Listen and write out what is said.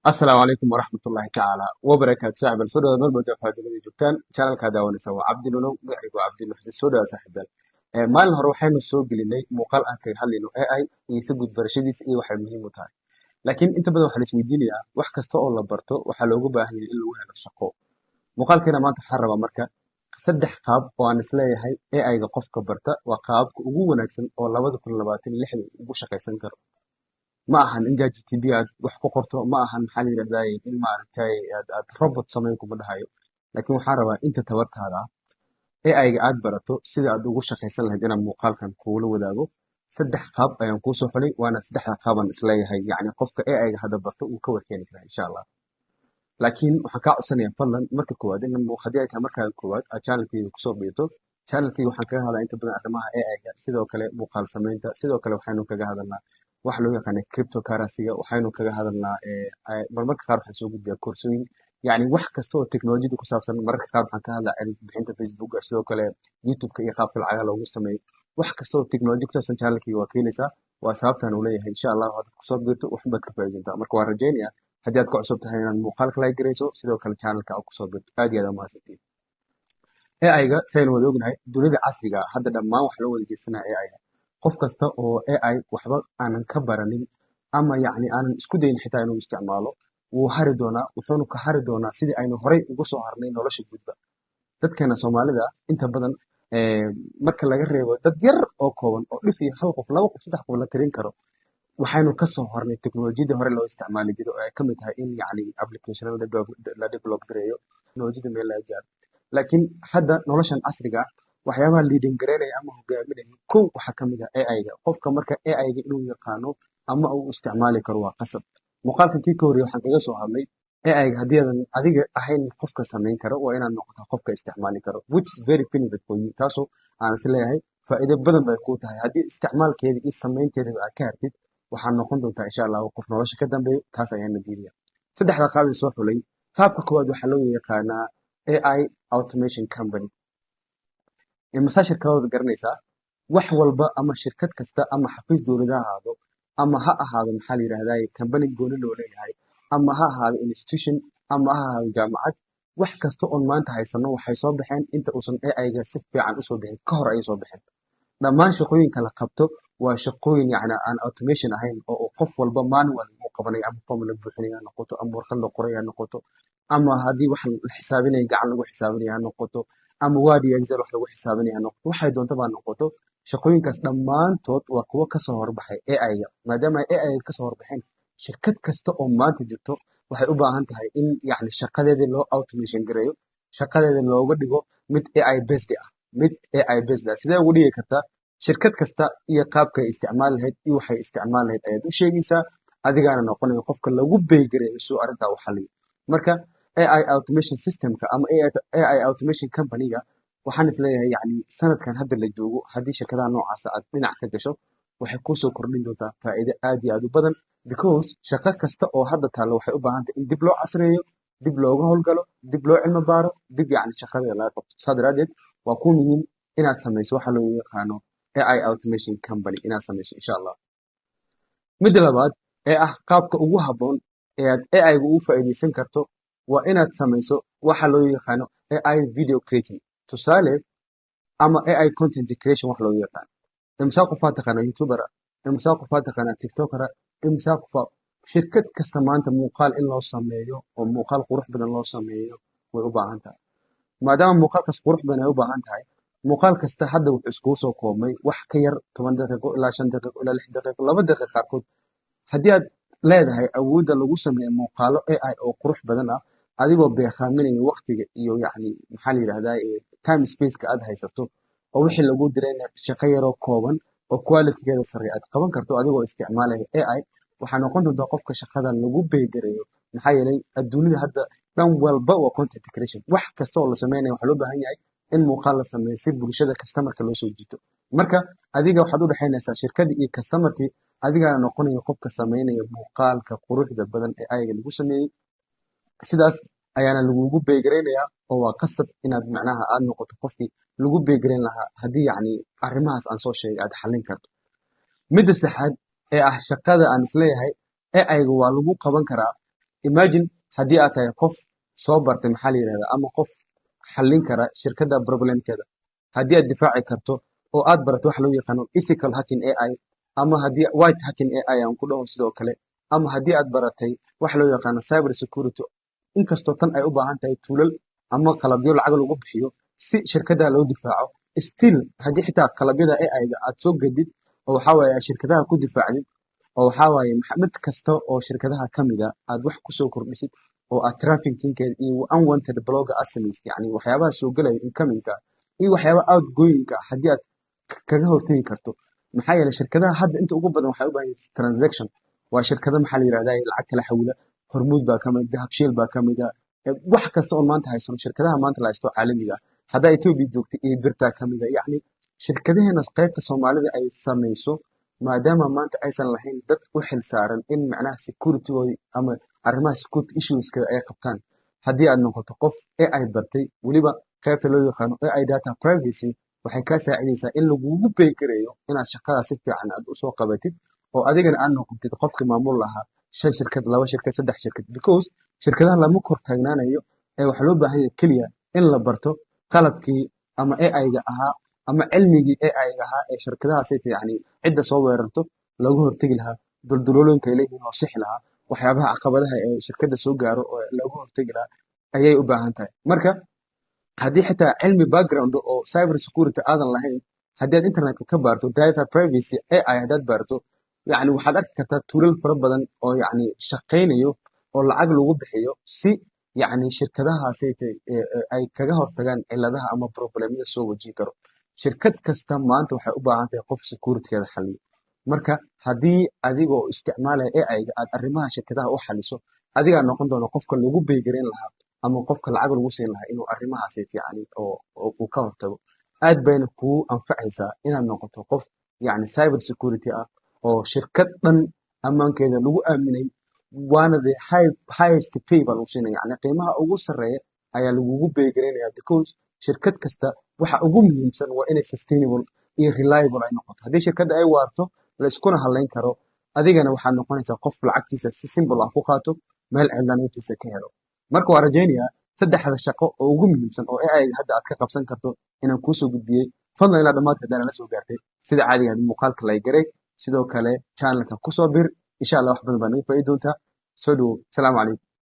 السلام عليكم ورحمة الله تعالى وبركاته صاحب السوداء مربوطة في هذه الجبتان channel كذا ونسوى عبد النو قاعد وعبد النو في السوداء صاحب ما لنا روحين السوق اللي مقال أنك هل إنه AI يسبب برشيدس إيه وحي مهم تاني لكن أنت بدو حلس ويدينيا wax kasta oo la barto waxa loogu baahan yahay in lagu helo shaqo muuqaalkeena maanta waxaan rabaa marka saddex qaab oo aan isleeyahay AI-ga qofka barta waa qaabka ugu wanaagsan oo 2026 ugu shaqaysan karo ma ahan in ChatGPT aad wax ku qorto ma ahan maxaa la yidhahdaa in maaragtay aad robot samayn kuma dhahayo laakiin waxaan rabaa inta tabartaada ah AI-ga aad barato sida aad ugu shaqaysan lahayd inaan muuqaalkan kuula wadaago saddex qaab ayaan kuu soo xulay waana saddexda qaabaan isleeyahay yacni qofka AI-ga hadda barto uu ka warkeeni karaa insha allah laakiin waxaan kaa codsanayaa fadlan marka koowaad in haddii ay tahay markaaga koowaad aad channelkayga kusoo biirto channelkayga waxaan kaga hadlaa inta badan arrimaha AI-ga sidoo kale muuqaal samaynta sidoo kale waxaynu kaga hadalnaa waxa loo yaqaana cryptocurrency-ga waxaynu kaga hadalnaa marmarka qaar waxaan soo gudbiyaa koorsooyin yacni wax kasta oo teknolojiyada ku saabsan mararka qaar waxaan ka hadlaa cilmi bixinta Facebook sidoo kale YouTube-ka iyo qaabka lacagaha loogu sameeyo wax kasta oo teknoloji ku saabsan channelkayga waa keenaysaa waa sababtaan uu leeyahay insha allah haddaad kusoo biirto waxbaad ka faa'iidaysaa marka waan rajaynayaa haddii aad ku cusub tahay inaad muuqaalka like garayso sidoo kale channelka aad kusoo biirto aad iyo aad umahadsantiin AI-ga saynu wada ognahay dunida casriga ah hadda dhammaan wax loo wada jeesanaya AI-ga qof kasta oo AI waxba aanan ka baranin ama yacni aanan isku dayin xitaa inuu isticmaalo wuu hari doonaa wuxuuna ka hari doonaa sidii aynu horey ugu soo harnay nolosha gudba dadkeena Soomaalida inta badan marka laga reebo dad yar oo kooban oo dhif iyo hal qof laba qof saddex qof la tirin karo waxaynu ka soo hornay teknolojiyadii hore loo isticmaali jiray oo ay ka mid tahay in yacni application la develop gareeyo teknolojiyada meel laga gaaro laakiin hadda noloshan casriga ah waxyaabaha leading gareynaya ama hogaaminaya kow waxaa ka mid ah AI-ga qofka marka AI-ga inuu yaqaano ama uu isticmaali karo waa qasab muuqaalkan kii ka horreeyay waxaan kaga soo hadlay AI-ga haddii aadan adiga ahayn qofka samayn karo waa inaad noqotaa qofka isticmaali karo which is very benefit for you taasoo aan is leeyahay faa'iido badan bay kuu tahay haddii isticmaalkeeda iyo samaynteeda aad ka hartid waxaad noqon doontaa insha allah qof nolosha ka dambeeyo taas ayaan nadiiriya saddexda qaab ee soo xulay qaabka koowaad waxaa loo yaqaanaa AI automation company imise shirkadooda garanaysaa wax walba ama shirkad kasta ama xafiis dowlada ha ahaado ama ha ahaado maxaa la yidhahdaa company gooni loo leeyahay ama ha ahaado institution ama ha ahaado jaamacad wax kasta oon maanta haysano waxay soo baxeen inta uusan AI-ga si fiican usoo bixin ka hor ayay soo baxeen dhammaan shaqooyinka la qabto waa shaqooyin yacni aan automation ahayn oo uu qof walba manual uu qabanayo ama form la buuxinayo ha noqoto ama warqad la qorayo ha noqoto ama haddii wax la xisaabinayo gacan lagu xisaabinayo ha noqoto ama word iyo excel wax lagu xisaabinayo ha noqoto waxay doontaba ha noqoto shaqooyinkaas dhammaantood waa kuwo kasoo horbaxay AI-ga maadaama ay AI-ga kasoo horbaxeen shirkad kasta oo maanta jirto waxay u baahan tahay in yacni shaqadeeda loo automation gareeyo shaqadeeda looga dhigo mid AI based ah mid AI based ah sidee ugu dhigi kartaa shirkad kasta iyo qaabkay isticmaali lahayd iyo waxay isticmaali lahayd ayaad u sheegaysaa adigaana noqonaya qofka lagu beegareeyo suu arrintaa u xaliyo marka AI automation systemka ama AI automation company-ga waxaan isleeyahay yacni sanadkan hadda la joogo haddii shirkadaha noocaasa aad dhinac ka gasho waxay kuusoo kordhin doontaa faa'iido aad iyo aad u badan because shaqo kasta oo hadda taallo waxay u baahan tahay in dib loo casriyeeyo dib looga howlgalo dib loo cilmi baaro dib yacni shaqadeeda laga qabto saa daraaddeed waa ku muhiim inaad samayso waxa loo yaqaano AI automation company inaad samayso insha allah midda labaad ee ah qaabka ugu habboon ee aad AI-ga ugu faa'iidaysan karto waa inaad samayso waxa loo yaqaano AI video creating tusaale ama AI content creation wax loo yaqaan imisa qofaa taqaana youtubera imisa qofaa taqaana tiktokera imisa qofaa shirkad kasta maanta muuqaal in loo sameeyo oo muuqaal qurux badan loo sameeyo way u baahan tahay maadaama muuqaalkaas qurux badan ay u baahan tahay muuqaal kasta hadda wuxuu iskugu soo koobmay wax ka yar 10 daqiiqo ilaa 5 daqiiqo ilaa 6 daqiiqo 2 daqiiqo qaarkood haddii aad leedahay awoodda lagu sameeyo muuqaalo AI oo qurux badan ah adigoo beekaaminaya waqtiga iyo yacni maxaa la yidhahdaa time spaceka aad haysato oo wixii lagu dirayna shaqo yaroo kooban oo qualitygeeda sare aad qaban karto adigoo isticmaalaya AI waxaa noqon doontaa qofka shaqadan lagu beegareeyo maxaa yeelay adduunyada hadda dhan walba waa content creation wax kasta oo la sameynaya waxaa loo baahan yahay in muuqaal la sameeyo si bulshada customerka loo soo jiito marka adiga waxaad u dhexaynaysaa shirkadii iyo customerkii adigaana noqonaya qofka sameynaya muuqaalka quruxda badan ee ayaga lagu sameeyey sidaas ayaana lagugu beegareynayaa oo waa qasab inaad macnaha aad noqoto qofkii lagu beegareyn lahaa haddii yacni arrimahaas aan soo sheegay aad xallin karto midda saxaad ee ah shaqada aan isleeyahay AI-ga waa lagu qaban karaa imagine haddii aad tahay qof soo bartay maxaa la yidhahdaa ama qof xallin kara shirkadda problemkeeda haddii aad difaaci karto oo aad barato wax loo yaqaano ethical hacking AI ama haddii white hacking AI aan ku dhaho sidoo kale ama haddii aad baratay wax loo yaqaano cyber security inkastoo tan ay u baahan tahay tuulal ama qalabyo lacag lagu bixiyo si shirkadaha loo difaaco still haddii xitaa qalabyada AI-ga aad soo gedid oo waxaa waaye aad shirkadaha ku difaacdid oo waxaa waaye mid kasta oo shirkadaha ka mid a aad wax kusoo kordhisid oo aad trafficking-keeda iyo unwanted blogger aad samaysid yacni waxyaabaha soo gelaya incoming-ka iyo waxyaaba outgoing-ka haddii aad kaga hortegi karto maxaa yeelay shirkadaha hadda inta ugu badan waxay u baahan yihiin transaction waa shirkado maxaa la yidhahdaa lacag kala xawila hormuud baa ka mid dahabshiil baa ka mid ah wax kasta oon maanta haysano shirkadaha maanta la haysto caalamiga ah haddaa Ethiopia joogta iyo birtaa ka mid ah yacni shirkadaheena qaybta Soomaalida ay samayso maadaama maanta aysan lahayn dad u xil saaran in macnaha security-gooda ama arrimaha security issues-ka ay qabtaan haddii aad noqoto qof AI bartay weliba qaybta loo yaqaano AI data privacy waxay kaa saacidaysaa in lagugu pay gareeyo inaad shaqadaas si fiican aad usoo qabatid oo adigana aad noqotid qofkii maamul lahaa 5 shirkad 2 shirkad 3 shirkad because shirkadaha lama kor taagnaanayo ee waxa loo baahan yahay keliya in la barto qalabkii ama AI-ga ahaa ama cilmigii AI-ga ahaa ee shirkadahaas yacni cidda soo weerarto lagu hortegi lahaa duldulooyinka ay leeyihiin oo sixi lahaa waxyaabaha caqabadaha ee shirkadda soo gaaro oo lagu hortegi lahaa ayay u baahan tahay marka haddii xitaa cilmi background oo cyber security aadan lahayn haddii aad internetka ka baarto data privacy AI haddaad baarto yacni waxaad arki kartaa tuulal fara badan oo yacni shaqaynayo oo lacag lagu bixiyo si yacni shirkadahaas ay kaga hortagaan ciladaha ama problemyada soo wajihi karo shirkad kasta maanta waxay u baahan tahay qof security-keeda xaliyo marka haddii adiga oo isticmaalaya AI-ga aad arrimaha shirkadaha u xaliso adigaa noqon doona qofka lagu beygarayn lahaa ama qofka lacag lagu siin lahaa inuu arrimahaas yacni oo uu ka hortago aad bayna kugu anfacaysaa inaad noqoto qof yacni cyber security ah oo shirkad dhan ammaankeeda lagu aaminay waana the highest pay baa lagu siinaya yacni qiimaha ugu sarreeya ayaa lagugu beygaraynaya because shirkad kasta waxa ugu muhiimsan waa inay sustainable iyo reliable ay noqoto haddii shirkadda ay waarto la iskuna halayn karo adigana waxaad noqonaysaa qof lacagtiisa si simple ah ku qaato meel cidlaan intiisa ka helo marka waa rajaynayaa saddexda shaqo oo ugu muhiimsan oo AI hadda aad ka qabsan karto inaan kuusoo gudbiyey fadlan ilaa dhammaadka haddaana la soo gaartay sida caadiga muuqaalka lay garay sidoo kale channelka kusoo bir insha allah wax badan baa naga faa'iidi doontaa soo dhawow asalaamu calaykum